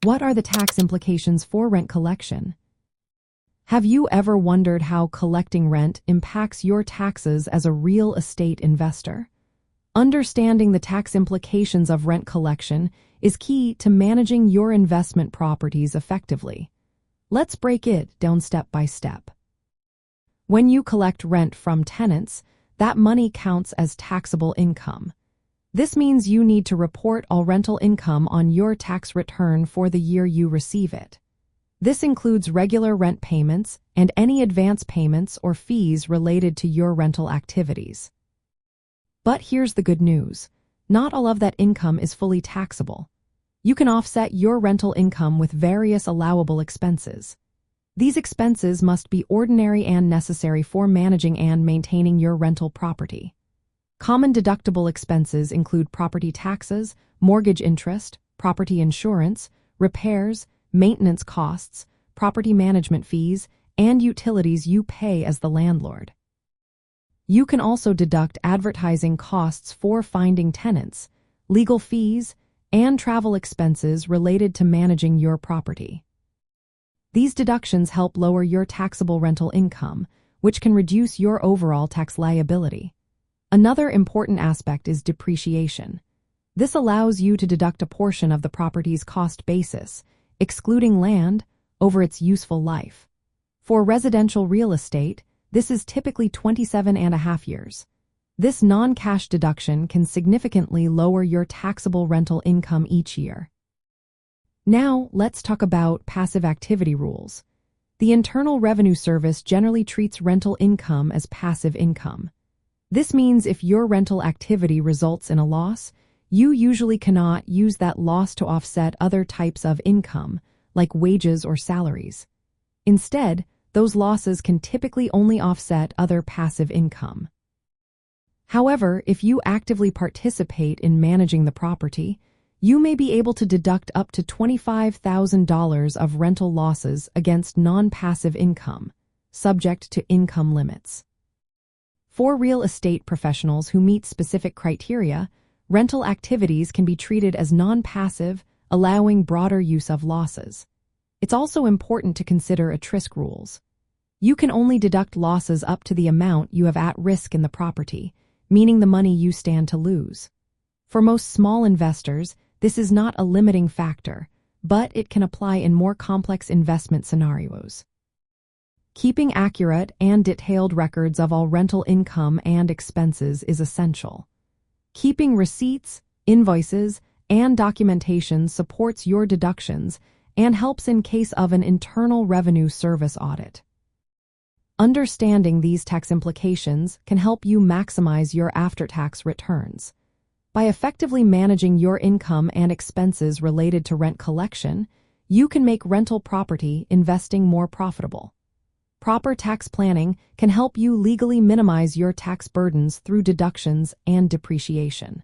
What are the tax implications for rent collection? Have you ever wondered how collecting rent impacts your taxes as a real estate investor? Understanding the tax implications of rent collection is key to managing your investment properties effectively. Let's break it down step by step. When you collect rent from tenants, that money counts as taxable income. This means you need to report all rental income on your tax return for the year you receive it. This includes regular rent payments and any advance payments or fees related to your rental activities. But here's the good news. Not all of that income is fully taxable. You can offset your rental income with various allowable expenses. These expenses must be ordinary and necessary for managing and maintaining your rental property. Common deductible expenses include property taxes, mortgage interest, property insurance, repairs, maintenance costs, property management fees, and utilities you pay as the landlord. You can also deduct advertising costs for finding tenants, legal fees, and travel expenses related to managing your property. These deductions help lower your taxable rental income, which can reduce your overall tax liability. Another important aspect is depreciation. This allows you to deduct a portion of the property's cost basis, excluding land, over its useful life. For residential real estate, this is typically 27.5 years. This non-cash deduction can significantly lower your taxable rental income each year. Now, let's talk about passive activity rules. The Internal Revenue Service generally treats rental income as passive income. This means if your rental activity results in a loss, you usually cannot use that loss to offset other types of income, like wages or salaries. Instead, those losses can typically only offset other passive income. However, if you actively participate in managing the property, you may be able to deduct up to $25,000 of rental losses against non-passive income, subject to income limits. For real estate professionals who meet specific criteria, rental activities can be treated as non-passive, allowing broader use of losses. It's also important to consider at-risk rules. You can only deduct losses up to the amount you have at risk in the property, meaning the money you stand to lose. For most small investors, this is not a limiting factor, but it can apply in more complex investment scenarios. Keeping accurate and detailed records of all rental income and expenses is essential. Keeping receipts, invoices, and documentation supports your deductions and helps in case of an Internal Revenue Service audit. Understanding these tax implications can help you maximize your after-tax returns. By effectively managing your income and expenses related to rent collection, you can make rental property investing more profitable. Proper tax planning can help you legally minimize your tax burdens through deductions and depreciation.